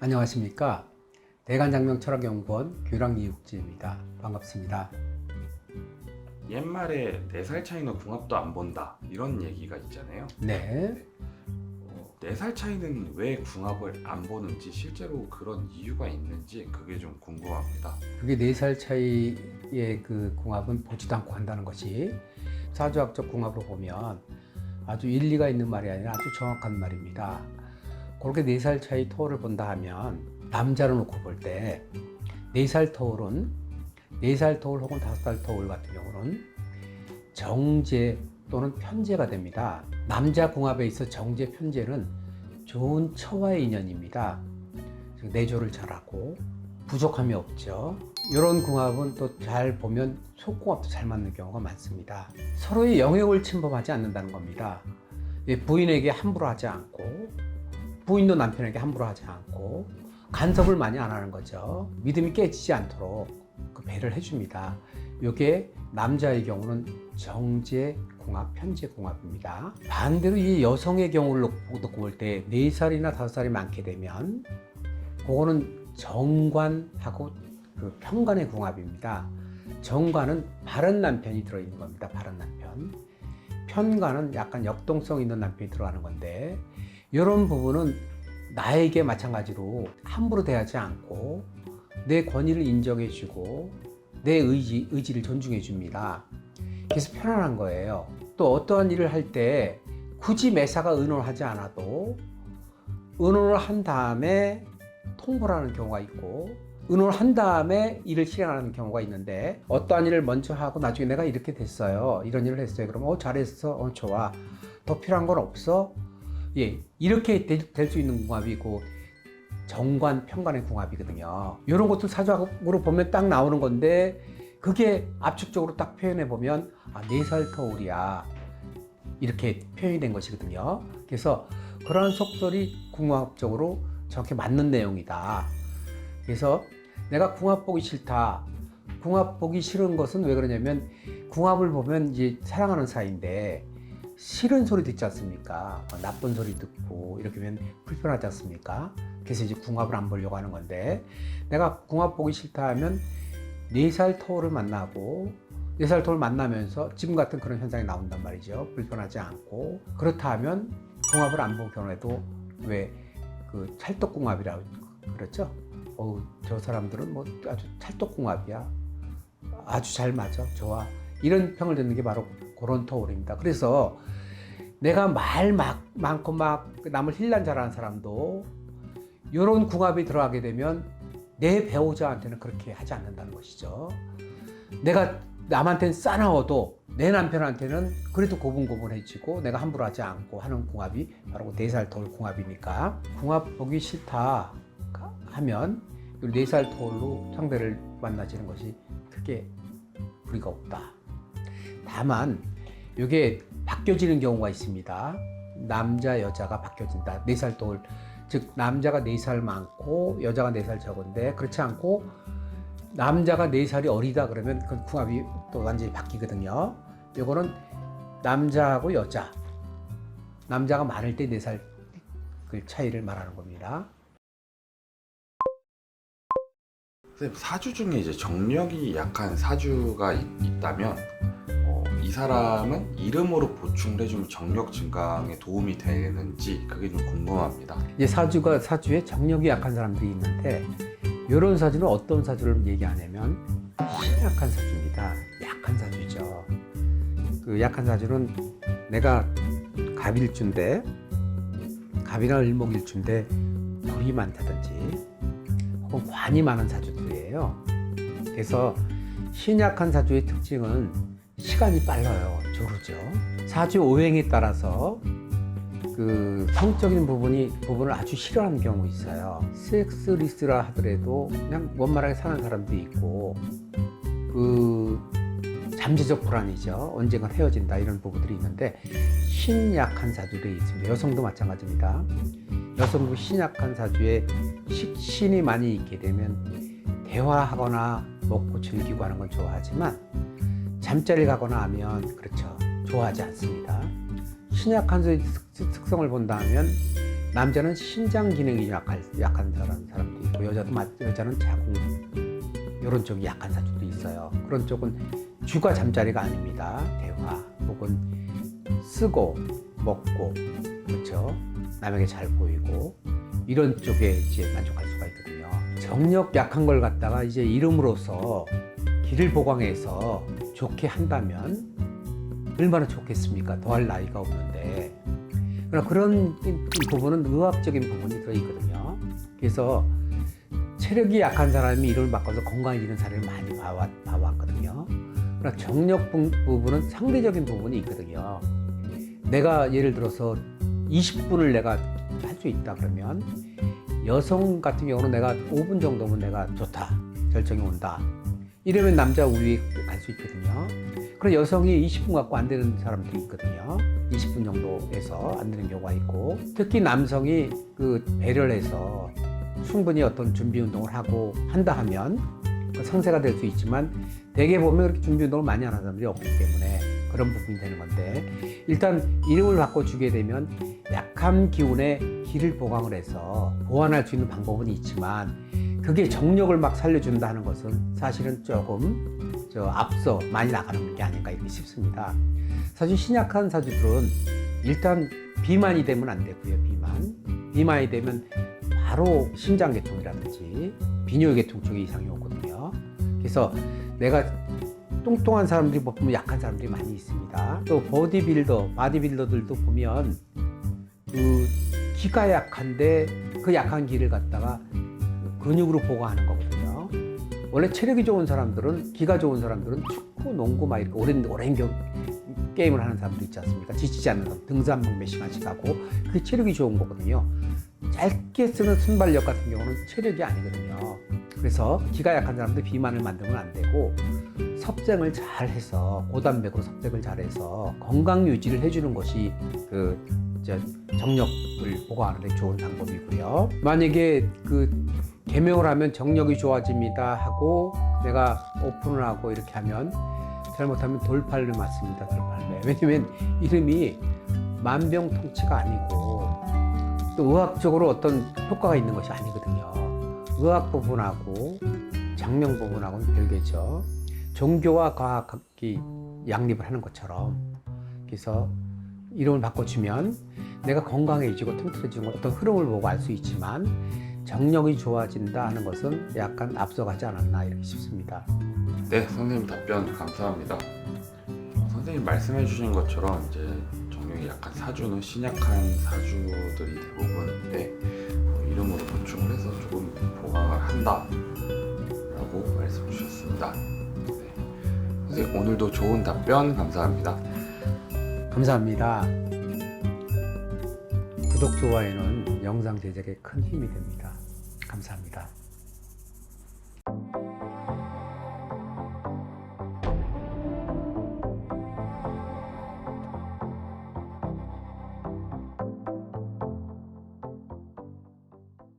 안녕하십니까. 대간장명철학연구원 규랑이육지입니다. 반갑습니다. 옛말에 4살 차이는 궁합도 안 본다 이런 얘기가 있잖아요. 네. 4살 차이는 왜 궁합을 안 보는지, 실제로 그런 이유가 있는지 그게 좀 궁금합니다. 그게 4살 차이의 그 궁합은 보지도 않고 한다는 것이 사주학적 궁합으로 보면 아주 일리가 있는 말이 아니라 아주 정확한 말입니다. 그렇게 4살 차이 터울을 본다 하면 남자로 놓고 볼 때 4살 터울은 4살 터울 혹은 5살 터울 같은 경우는 정제 또는 편제가 됩니다. 남자 궁합에 있어 정제, 편제는 좋은 처와의 인연입니다. 내조를 잘하고 부족함이 없죠. 이런 궁합은 또 잘 보면 속궁합도 잘 맞는 경우가 많습니다. 서로의 영역을 침범하지 않는다는 겁니다. 부인에게 함부로 하지 않고 부인도 남편에게 함부로 하지 않고 간섭을 많이 안 하는 거죠. 믿음이 깨지지 않도록 그 배려를 해줍니다. 이게 남자의 경우는 정제 궁합, 편제 궁합입니다. 반대로 이 여성의 경우를 놓고 볼 때 4살이나 5살이 많게 되면 그거는 정관하고 그 편관의 궁합입니다. 정관은 바른 남편이 들어있는 겁니다. 바른 남편. 편관은 약간 역동성 있는 남편이 들어가는 건데, 이런 부분은 나에게 마찬가지로 함부로 대하지 않고 내 권위를 인정해주고 내 의지를 존중해줍니다. 그래서 편안한 거예요. 또 어떠한 일을 할 때 굳이 매사가 의논하지 않아도 의논을 한 다음에 통보를 하는 경우가 있고, 의논을 한 다음에 일을 실행하는 경우가 있는데, 어떠한 일을 먼저 하고 나중에 내가 이렇게 됐어요, 이런 일을 했어요, 그러면 잘했어, 좋아, 더 필요한 건 없어, 예, 이렇게 될 수 있는 궁합이고 정관, 편관의 궁합이거든요. 이런 것도 사주학으로 보면 딱 나오는 건데, 그게 압축적으로 딱 표현해 보면 4살 터울이야, 이렇게 표현이 된 것이거든요. 그래서 그런 속설이 궁합적으로 정확히 맞는 내용이다. 그래서 내가 궁합 보기 싫다, 궁합 보기 싫은 것은 왜 그러냐면, 궁합을 보면 이제 사랑하는 사이인데 싫은 소리 듣지 않습니까? 나쁜 소리 듣고 이렇게 하면 불편하지 않습니까? 그래서 이제 궁합을 안 보려고 하는 건데, 내가 궁합 보기 싫다 하면 4살 터울을 만나고 4살 터울 만나면서 지금 같은 그런 현상이 나온단 말이죠. 불편하지 않고. 그렇다 하면 궁합을 안 보고 결혼해도 왜 그 찰떡궁합이라고 그렇죠? 저 사람들은 뭐 아주 찰떡궁합이야, 아주 잘 맞아, 좋아, 이런 평을 듣는 게 바로 그런 터울입니다. 그래서 내가 말 많고 막 남을 힐난 잘하는 사람도 이런 궁합이 들어가게 되면 내 배우자한테는 그렇게 하지 않는다는 것이죠. 내가 남한테는 싸나워도 내 남편한테는 그래도 고분고분해지고 내가 함부로 하지 않고 하는 궁합이 바로 4살 터울 궁합이니까, 궁합 보기 싫다 하면 4살 터울로 상대를 만나지는 것이 크게 무리가 없다. 다만 이게 바뀌어지는 경우가 있습니다. 남자 여자가 바뀌어진다. 4살 터울, 즉 남자가 4살 많고 여자가 4살 적은데, 그렇지 않고 남자가 4살이 어리다 그러면 그 궁합이 또 완전히 바뀌거든요. 이거는 남자하고 여자, 남자가 많을 때 4살 그 차이를 말하는 겁니다. 선생님, 사주 중에 이제 정력이 약한 사주가 있다면 이 사람은 이름으로 보충을 해주면 정력 증강에 도움이 되는지 그게 좀 궁금합니다. 이제 사주에 정력이 약한 사람들이 있는데, 이런 사주는 어떤 사주를 얘기하냐면 약한 사주입니다. 약한 사주죠. 그 약한 사주는 내가 갑일주인데, 갑이나 을목일주인데 불이 많다든지 혹은 관이 많은 사주들이에요. 그래서 신약한 사주의 특징은 시간이 빨라요. 조르죠. 사주 오행에 따라서 그 성적인 부분을 아주 싫어하는 경우 있어요. 섹스리스라 하더라도 그냥 원만하게 사는 사람도 있고, 그 잠재적 불안이죠. 언젠가 헤어진다, 이런 부분들이 있는데, 신약한 사주들이 있습니다. 여성도 마찬가지입니다. 여성도 신약한 사주에 신이 많이 있게 되면 대화하거나 먹고 즐기고 하는 건 좋아하지만 잠자리 가거나 하면 그렇죠, 좋아하지 않습니다. 신약한 사주의 특성을 본다면 남자는 신장 기능이 약한 사람도 있고 여자는 자궁 이런 쪽이 약한 사주도 있어요. 그런 쪽은 주가 잠자리가 아닙니다. 대화 혹은 쓰고 먹고 그렇죠. 남에게 잘 보이고 이런 쪽에 이제 만족할 수가 있거든요. 정력 약한 걸 갖다가 이제 이름으로써 기를 보강해서 좋게 한다면 얼마나 좋겠습니까? 더할 나이가 없는데. 그러나 그런 이 부분은 의학적인 부분이 들어있거든요. 그래서 체력이 약한 사람이 이름을 바꿔서 건강해지는 사례를 많이 봐왔거든요. 그러나 정력 부분은 상대적인 부분이 있거든요. 내가 예를 들어서 20분을 내가 할 수 있다 그러면 여성 같은 경우는 내가 5분 정도면 내가 좋다. 결정이 온다. 이러면 남자 우위에 갈 수 있거든요. 그럼 여성이 20분 갖고 안 되는 사람들이 있거든요. 20분 정도에서 안 되는 경우가 있고 특히 남성이 그 배려를 해서 충분히 어떤 준비 운동을 하고 한다 하면 상세가 될 수 있지만 대개 보면 그렇게 준비 운동을 많이 하는 사람들이 없기 때문에 그런 부분이 되는 건데 일단 이름을 바꿔주게 되면 약한 기운에 기를 보강을 해서 보완할 수 있는 방법은 있지만 그게 정력을 막 살려준다 하는 것은 사실은 조금 앞서 많이 나가는 게 아닌가 이렇게 싶습니다. 사실 신약한 사주들은 일단 비만이 되면 안 되고요. 비만이 되면 바로 심장계통이라든지 비뇨기계통 쪽에 이상이 오거든요. 그래서 내가 뚱뚱한 사람들이 보면 약한 사람들이 많이 있습니다. 또 바디빌더들도 보면 그 기가 약한데 그 약한 기를 갖다가 근육으로 보강하는 거거든요. 원래 체력이 좋은 사람들은 기가 좋은 사람들은 축구, 농구 막 이렇게 오랜 게임을 하는 사람도 있지 않습니까? 지치지 않는 사람, 등산 몇 시간씩 하고 그게 체력이 좋은 거거든요. 짧게 쓰는 순발력 같은 경우는 체력이 아니거든요. 그래서 기가 약한 사람들 비만을 만들면 안 되고 섭생을 잘 해서 고단백으로 섭생을 잘 해서 건강 유지를 해주는 것이 정력을 보강하는 데 좋은 방법이고요. 만약에 개명을 하면 정력이 좋아집니다 하고 내가 오픈을 하고 이렇게 하면 잘못하면 돌팔을 맞습니다. 돌팔매. 왜냐면 이름이 만병통치가 아니고 또 의학적으로 어떤 효과가 있는 것이 아니거든요. 의학 부분하고 장명 부분하고는 별개죠. 종교와 과학이 양립을 하는 것처럼 그래서 이름을 바꿔주면 내가 건강해지고 튼튼해지는 어떤 흐름을 보고 알 수 있지만 정력이 좋아진다 하는 것은 약간 앞서가지 않았나 이렇게 싶습니다. 네, 선생님 답변 감사합니다. 선생님 말씀해 주신 것처럼 이제 정력이 약한 사주는 신약한 사주들이 대부분인데 이름으로 보충을 해서 조금 보강을 한다라고 말씀 주셨습니다. 네. 선생님 오늘도 좋은 답변 감사합니다. 감사합니다. 구독, 좋아요는 영상 제작에 큰 힘이 됩니다. 감사합니다.